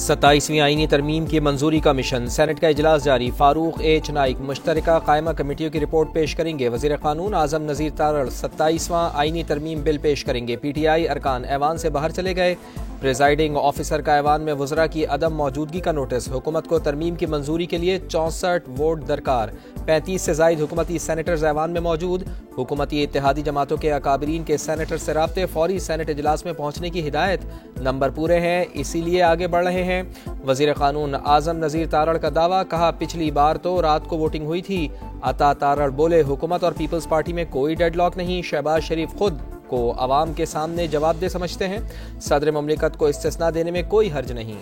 27वीं आईनी तरमीम की मंजूरी का मिशन, सेनेट का इजलास जारी। फारूक एच नाइक मुश्तरका कायमा कमेटियों की रिपोर्ट पेश करेंगे। वज़ीर क़ानून आज़म नज़ीर तारड़ 27वां आईनी तरमीम बिल पेश करेंगे। PTI अरकान ऐवान से बाहर चले गए। प्रिजाइडिंग ऑफिसर का ऐवान में वज़रा की अदम मौजूदगी का नोटिस। हुकूमत को तरमीम की मंजूरी के लिए 64 वोट दरकार। 35 से ज़ायद हुकूमती सेनेटर्स ऐवान में मौजूद। हुकूमती इत्तेहादी जमातों के अकाबरीन के सेनेटर से राब्ते, फौरी सेनेट इजलास में पहुंचने की हिदायत। नंबर पूरे हैं, इसीलिए आगे बढ़ रहे हैं। वज़ीर क़ानून आज़म नज़ीर तारड़ का दावा, कहा पिछली बार तो रात को वोटिंग हुई थी। अता तारड़ बोले हुकूमत और पीपल्स पार्टी में कोई डेडलॉक नहीं। शहबाज शरीफ खुद को अवाम के सामने जवाबदेह समझते हैं। सदर मुमलिकत को इस्तिस्ना देने में कोई हर्ज नहीं।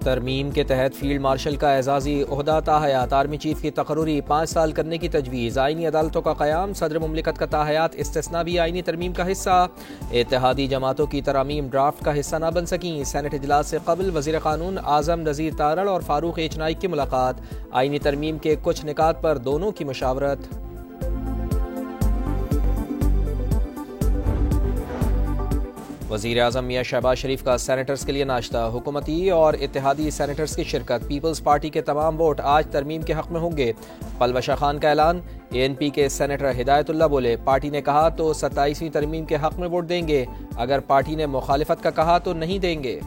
तरमीम के तहत फील्ड मार्शल का एजाजी ओहदा ताहयात। आर्मी चीफ की तकर्री 5 साल करने की तजवीज़। आईनी अदालतों का क़याम। सदर मुमलिकत का ताहयात इस्तिस्ना भी आईनी तरमीम का हिस्सा। इत्तेहादी जमातों की तरामीम ड्राफ्ट का हिस्सा न बन सकी। सेनेट इजलास से कबल वज़ीर क़ानून आज़म नज़ीर तारड़ और फारूक एच नाइक की मुलाकात। आईनी तरमीम के कुछ निकात पर दोनों की मुशावरत। वज़ीर आज़म मियां शहबाज शरीफ का सेनेटर्स के लिए नाश्ता। हुकूमती और इत्तेहादी सेनेटर्स की शिरकत। पीपल्स पार्टी के तमाम वोट आज तरमीम के हक़ में होंगे। पलवशा खान का ऐलान। ANP के सेनेटर हिदायतुल्लाह बोले पार्टी ने कहा तो 27वीं तरमीम के हक़ में वोट देंगे, अगर पार्टी ने मुखालिफत का कहा तो नहीं देंगे।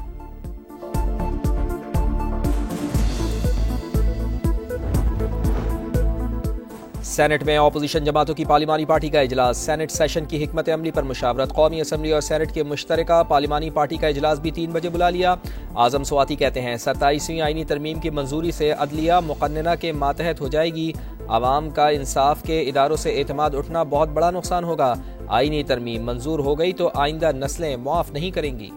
सेनेट में अपोजिशन जमातों की पार्लिमानी पार्टी का इजलास। सेनेट सेशन की हिकमत अमली पर मुशावरत। कौमी असम्बली और सेनेट के मुश्तरका पार्लिमानी पार्टी का इजलास भी 3 बजे बुला लिया। आज़म स्वाति कहते हैं 27वीं आईनी तरमीम की मंजूरी से अदलिया मुक़न्नना के मातहत हो जाएगी। आवाम का इंसाफ के इदारों से एतमाद उठना बहुत बड़ा नुकसान होगा। आईनी तरमीम मंजूर हो गई तो आइंदा नस्लें मुआफ़ नहीं करेंगी।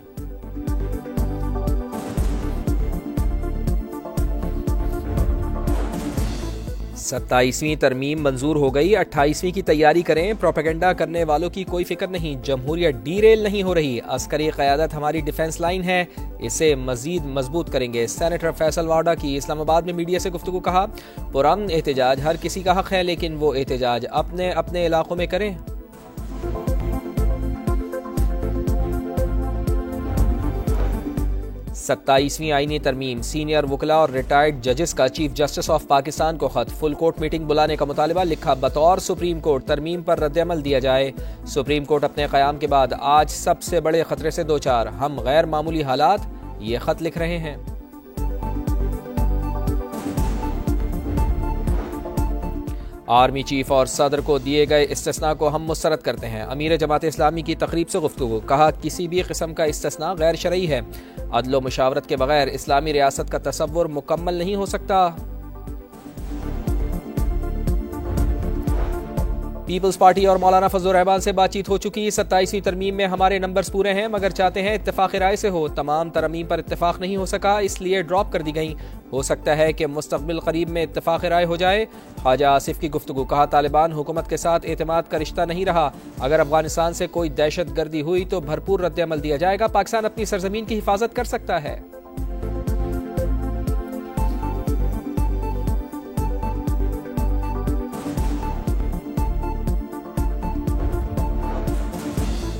27वीं तरमीम मंजूर हो गई, 28वीं की तैयारी करें। प्रोपेगेंडा करने वालों की कोई फिक्र नहीं। जमहूरियत डीरेल नहीं हो रही। अस्करी क़यादत हमारी डिफेंस लाइन है, इसे मजीद मजबूत करेंगे। सेनेटर फैसल वाडा की इस्लामाबाद में मीडिया से गुफ्तगू। कहा पुरअमन एहतजाज हर किसी का हक है, लेकिन वो एहतजाज अपने अपने इलाकों में करें। 27वीं आईनी तरमीम। सीनियर वकला और रिटायर्ड जजेस का चीफ जस्टिस ऑफ पाकिस्तान को खत। फुल कोर्ट मीटिंग बुलाने का मुतालबा। लिखा बतौर सुप्रीम कोर्ट तरमीम पर रद्द-ए-अमल दिया जाए। सुप्रीम कोर्ट अपने क़याम के बाद आज सबसे बड़े खतरे से दो चार। हम गैर मामूली हालात, ये खत लिख रहे हैं। आर्मी चीफ और सदर को दिए गए इस्तिस्ना को हम मुस्तरद करते हैं। अमीर जमात इस्लामी की तकरीब से गुफ्तगू। कहा किसी भी किस्म का इस्तिस्ना गैर शरई है। अदल मुशावरत के बगैर इस्लामी रियासत का तसव्वुर मुकम्मल नहीं हो सकता। पीपल्स पार्टी और मौलाना फजल रहमान से बातचीत हो चुकी। 27वीं तरमीम में हमारे नंबर्स पूरे हैं, मगर चाहते हैं इत्तेफाक राय से हो। तमाम तरमीम पर इत्तेफाक नहीं हो सका, इसलिए ड्रॉप कर दी गई। हो सकता है कि मुस्तकबिल करीब में इत्तेफाक राय हो जाए। ख्वाजा आसिफ की गुफ्तगू। कहा तालिबान हुकूमत के साथ एतमाद का रिश्ता नहीं रहा। अगर अफगानिस्तान से कोई दहशत गर्दी हुई तो भरपूर रद्द-ए-अमल दिया जाएगा। पाकिस्तान अपनी सरजमीन की हिफाजत कर सकता है।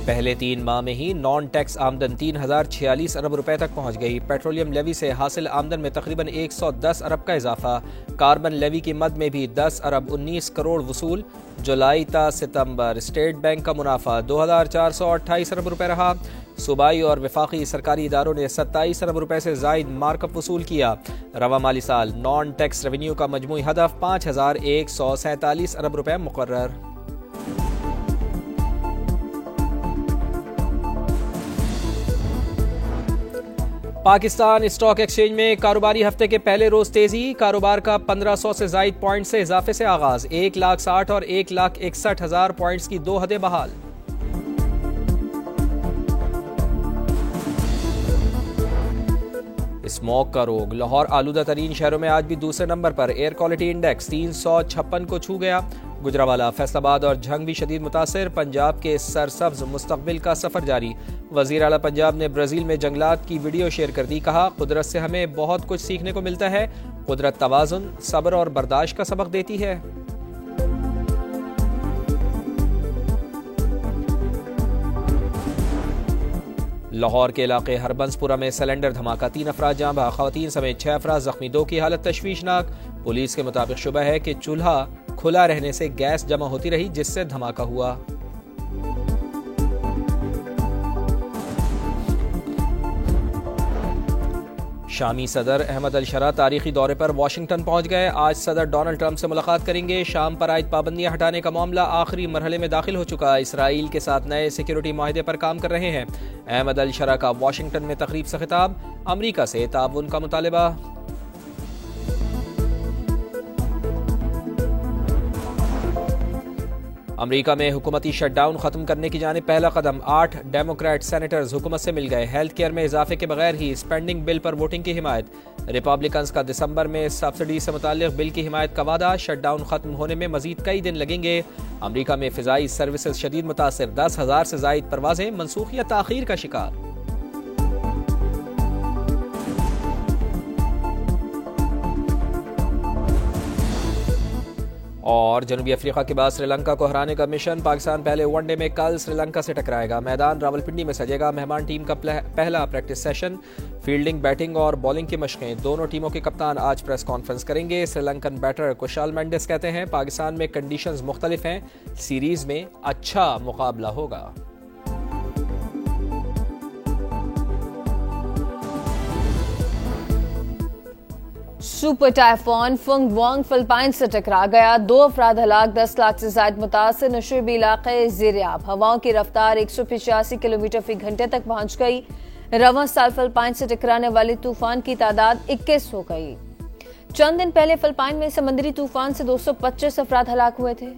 पहले 3 माह में ही नॉन टैक्स आमदन 3046 अरब रुपए तक पहुंच गई। पेट्रोलियम लेवी से हासिल आमदन में तकरीबन 110 अरब का इजाफा। कार्बन लेवी की मद में भी 10 अरब 19 करोड़ वसूल। जुलाई ता सितंबर स्टेट बैंक का मुनाफा 2428 अरब रुपए रहा। सूबाई और वफाकी सरकारी इदारों ने 27 अरब रुपए से जायद मार्कअप वसूल किया। रवा माली साल नॉन टैक्स रेवेन्यू का मजमूई हदफ 5147 अरब रुपए मुकर्रर। पाकिस्तान स्टॉक एक्सचेंज में कारोबारी हफ्ते के पहले रोज तेजी। कारोबार का 1500 से जायद पॉइंट से इजाफे से आगाज। 1,60,000 और 1,61,000 पॉइंट्स की 2 हदें बहाल। स्मॉग का रोग। लाहौर आलूदा तरीन शहरों में आज भी दूसरे नंबर पर। एयर क्वालिटी इंडेक्स 356 को छू गया। गुजरावाला, फैसलाबाद और झंग भी शदीद मुतासिर, पंजाब के सरसब्ज मुस्तकबिल का सफर जारी। वज़ीर आला पंजाब ने ब्राज़ील में जंगलात की वीडियो शेयर कर दी, कहा कुदरत से हमें बहुत कुछ सीखने को मिलता है, कुदरत तवाज़ुन, सब्र और बर्दाश्त का सबक देती है। लाहौर के इलाके हरबंसपुरा में सिलेंडर धमाका, 3 अफराद जाँ बहक, ख़वातीन समेत 6 अफराद जख्मी, 2 की हालत तशवीशनाक। पुलिस के मुताबिक शुबह है कि चूल्हा खुला रहने से गैस जमा होती रही जिससे धमाका हुआ। शामी सदर अहमद अल शरा तारीखी दौरे पर वाशिंगटन पहुंच गए। आज सदर डोनाल्ड ट्रंप से मुलाकात करेंगे। शाम पर आयद पाबंदियां हटाने का मामला आखिरी मरहले में दाखिल हो चुका। इसराइल के साथ नए सिक्योरिटी माहिदे पर काम कर रहे हैं। अहमद अल शरा का वाशिंगटन में तकरीब से खिताब, अमरीका से ताउन का मुतालिबा। अमरीका में हुकूमती शटडाउन खत्म करने की जानिब पहला कदम, 8 डेमोक्रेट सेनेटर्स हुकूमत से मिल गए। हेल्थ केयर में इजाफे के बगैर ही स्पेंडिंग बिल पर वोटिंग की हिमायत। रिपब्लिकन्स का दिसंबर में सब्सिडी से मुताल्लिक बिल की हिमायत का वादा। शटडाउन खत्म होने में मजीद कई दिन लगेंगे। अमरीका में फिजाई सर्विसेज शदीद मुतासिर, 10,000 से जायद परवाजें मनसूख या ताखीर का शिकार। और जनूबी अफ्रीका के बाद श्रीलंका को हराने का मिशन, पाकिस्तान पहले वनडे में कल श्रीलंका से टकराएगा। मैदान रावलपिंडी में सजेगा। मेहमान टीम का पहला प्रैक्टिस सेशन, फील्डिंग, बैटिंग और बॉलिंग की मशकें। दोनों टीमों के कप्तान आज प्रेस कॉन्फ्रेंस करेंगे। श्रीलंकन बैटर कुशाल मेंडिस कहते हैं पाकिस्तान में कंडीशंस मुख्तलिफ हैं, सीरीज में अच्छा मुकाबला होगा। सुपर टाइफॉन फुंगवोंग फिलिपाइन से टकरा गया। 2 अफराद हलाक, 10 लाख से ज्यादा मुतासिर। नशेबी इलाके ज़ेर-ए-आब, हवाओं की रफ्तार 185 किलोमीटर फी घंटे तक पहुंच गई। रवां साल फिलिपाइन से टकराने वाले तूफान की तादाद 21 हो गई। चंद दिन पहले फिलिपाइन में समुद्री तूफान से 225 अफराद हलाक हुए थे।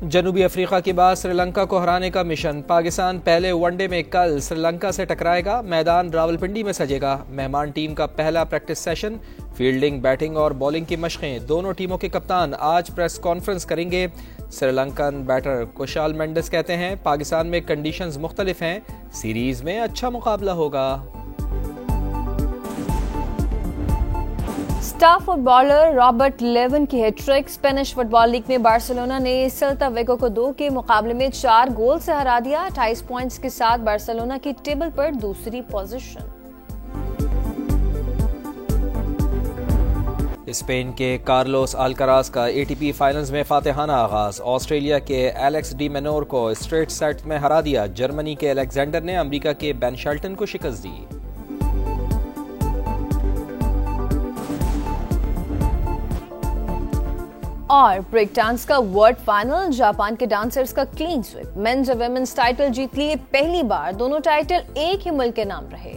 जनूबी अफ्रीका के बाद श्रीलंका को हराने का मिशन, पाकिस्तान पहले वनडे में कल श्रीलंका से टकराएगा। मैदान रावलपिंडी में सजेगा। मेहमान टीम का पहला प्रैक्टिस सेशन, फील्डिंग, बैटिंग और बॉलिंग की मशकें। दोनों टीमों के कप्तान आज प्रेस कॉन्फ्रेंस करेंगे। श्रीलंकन बैटर कुशाल मेंडिस कहते हैं पाकिस्तान में कंडीशंस मुख्तलिफ हैं, सीरीज में अच्छा मुकाबला होगा। स्टार फुटबॉलर रॉबर्ट लेवन की हैट्रिक। स्पेनिश फुटबॉल लीग में बार्सिलोना ने सेल्ता विगो को 2 के मुकाबले में 4 गोल से हरा दिया। 28 पॉइंट्स के साथ बार्सिलोना की टेबल पर दूसरी पोजीशन। स्पेन के कार्लोस अल्काराज का एटीपी फाइनल्स में फातिहाना आगाज। ऑस्ट्रेलिया के एलेक्स डी मेनोर को स्ट्रेट सेट में हरा दिया। जर्मनी के अलेक्जेंडर ने अमेरिका के बेन शेल्टन को शिकस्त दी। और ब्रेक डांस का वर्ल्ड फाइनल, जापान के डांसर्स का क्लीन स्वीप। मेंस और वुमेन्स टाइटल जीत लिए पहली बार। दोनों टाइटल एक ही मुल्क के नाम रहे।